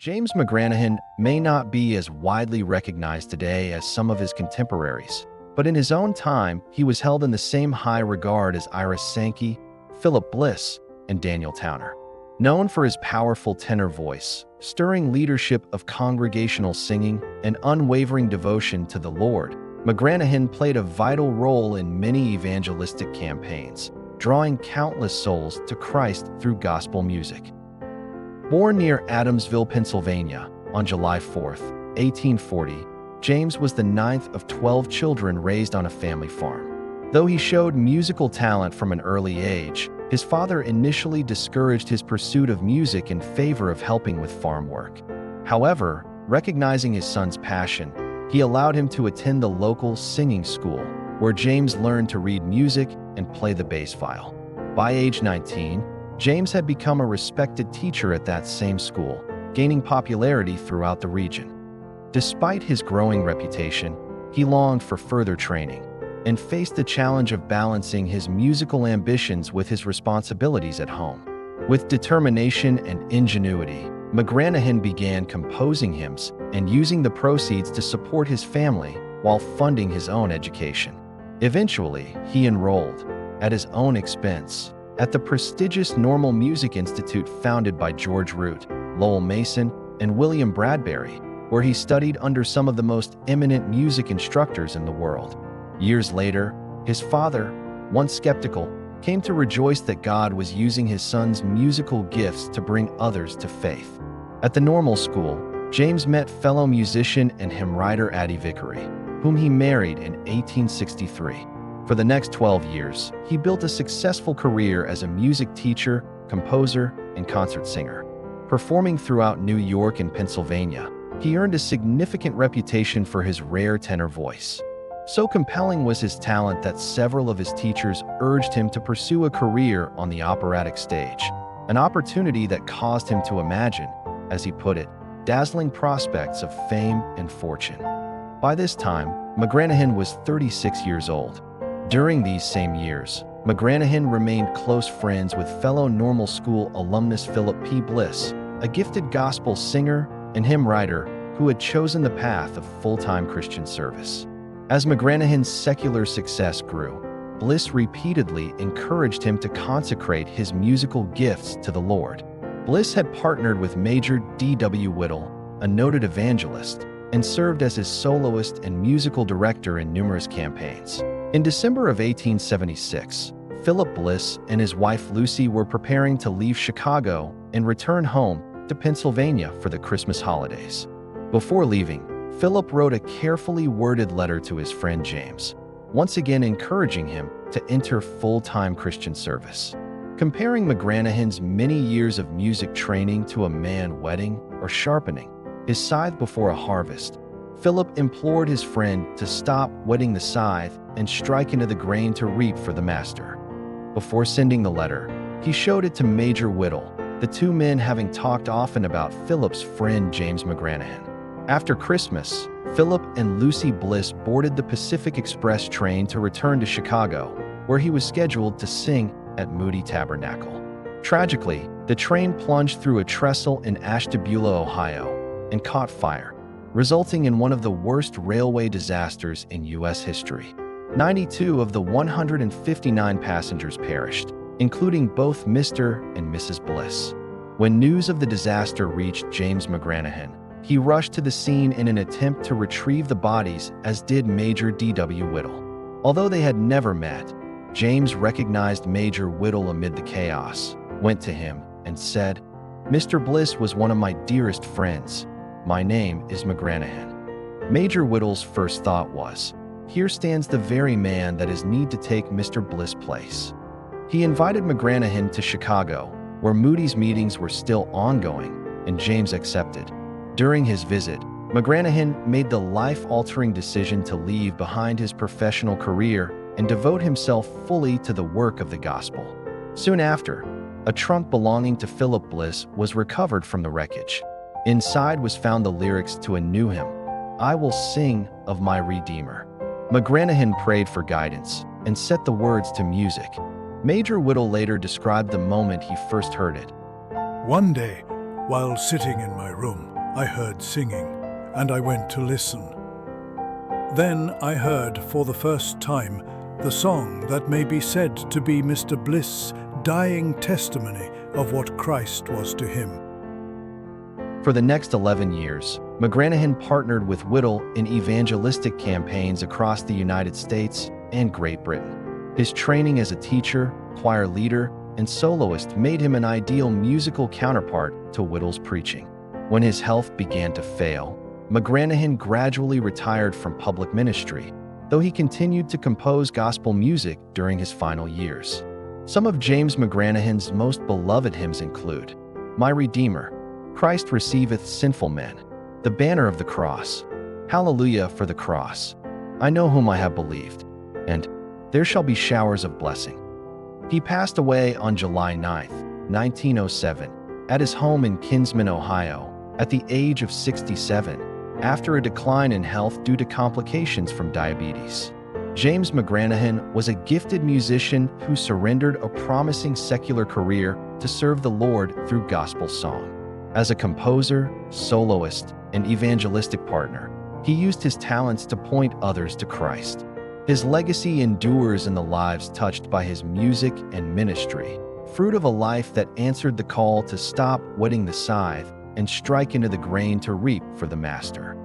James McGranahan may not be as widely recognized today as some of his contemporaries, but in his own time, he was held in the same high regard as Iris Sankey, Philip Bliss, and Daniel Towner. Known for his powerful tenor voice, stirring leadership of congregational singing, and unwavering devotion to the Lord, McGranahan played a vital role in many evangelistic campaigns, drawing countless souls to Christ through gospel music. Born near Adamsville, Pennsylvania, on July 4, 1840, James was the ninth of 12 children raised on a family farm. Though he showed musical talent from an early age, his father initially discouraged his pursuit of music in favor of helping with farm work. However, recognizing his son's passion, he allowed him to attend the local singing school, where James learned to read music and play the bass viol. By age 19, James had become a respected teacher at that same school, gaining popularity throughout the region. Despite his growing reputation, he longed for further training and faced the challenge of balancing his musical ambitions with his responsibilities at home. With determination and ingenuity, McGranahan began composing hymns and using the proceeds to support his family while funding his own education. Eventually, he enrolled, at his own expense, at the prestigious Normal Music Institute founded by George Root, Lowell Mason, and William Bradbury, where he studied under some of the most eminent music instructors in the world. Years later, his father, once skeptical, came to rejoice that God was using his son's musical gifts to bring others to faith. At the Normal School, James met fellow musician and hymn writer Addie Vickery, whom he married in 1863. For the next 12 years, he built a successful career as a music teacher, composer, and concert singer. Performing throughout New York and Pennsylvania, he earned a significant reputation for his rare tenor voice. So compelling was his talent that several of his teachers urged him to pursue a career on the operatic stage, an opportunity that caused him to imagine, as he put it, dazzling prospects of fame and fortune. By this time, McGranahan was 36 years old. During these same years, McGranahan remained close friends with fellow Normal School alumnus Philip P. Bliss, a gifted gospel singer and hymn writer who had chosen the path of full-time Christian service. As McGranahan's secular success grew, Bliss repeatedly encouraged him to consecrate his musical gifts to the Lord. Bliss had partnered with Major D.W. Whittle, a noted evangelist, and served as his soloist and musical director in numerous campaigns. In December of 1876, Philip Bliss and his wife Lucy were preparing to leave Chicago and return home to Pennsylvania for the Christmas holidays. Before leaving, Philip wrote a carefully worded letter to his friend James, once again encouraging him to enter full-time Christian service. Comparing McGranahan's many years of music training to a man whetting or sharpening his scythe before a harvest, Philip implored his friend to stop whetting the scythe and strike into the grain to reap for the master. Before sending the letter, he showed it to Major Whittle, the two men having talked often about Philip's friend James McGranahan. After Christmas, Philip and Lucy Bliss boarded the Pacific Express train to return to Chicago, where he was scheduled to sing at Moody Tabernacle. Tragically, the train plunged through a trestle in Ashtabula, Ohio, and caught fire, resulting in one of the worst railway disasters in U.S. history. 92 of the 159 passengers perished, including both Mr. and Mrs. Bliss. When news of the disaster reached James McGranahan, he rushed to the scene in an attempt to retrieve the bodies, as did Major D.W. Whittle. Although they had never met, James recognized Major Whittle amid the chaos, went to him, and said, "Mr. Bliss was one of my dearest friends. My name is McGranahan." Major Whittle's first thought was, "Here stands the very man that is need to take Mr. Bliss' place." He invited McGranahan to Chicago, where Moody's meetings were still ongoing, and James accepted. During his visit, McGranahan made the life-altering decision to leave behind his professional career and devote himself fully to the work of the gospel. Soon after, a trunk belonging to Philip Bliss was recovered from the wreckage. Inside was found the lyrics to a new hymn, "I Will Sing of My Redeemer." McGranahan prayed for guidance and set the words to music. Major Whittle later described the moment he first heard it. One day, While sitting in my room, I heard singing, and I went to listen. Then I heard for the first time the song that may be said to be Mr. Bliss' dying testimony of what Christ was to him. For the next 11 years, McGranahan partnered with Whittle in evangelistic campaigns across the United States and Great Britain. His training as a teacher, choir leader, and soloist made him an ideal musical counterpart to Whittle's preaching. When his health began to fail, McGranahan gradually retired from public ministry, though he continued to compose gospel music during his final years. Some of James McGranahan's most beloved hymns include My Redeemer, Christ Receiveth Sinful Men, The Banner of the Cross, Hallelujah for the Cross, I Know Whom I Have Believed, and There Shall Be Showers of Blessing. He passed away on July 9, 1907, at his home in Kinsman, Ohio, at the age of 67, after a decline in health due to complications from diabetes. James McGranahan was a gifted musician who surrendered a promising secular career to serve the Lord through gospel song. As a composer, soloist, and evangelistic partner, he used his talents to point others to Christ. His legacy endures in the lives touched by his music and ministry, fruit of a life that answered the call to stop whetting the scythe and strike into the grain to reap for the Master.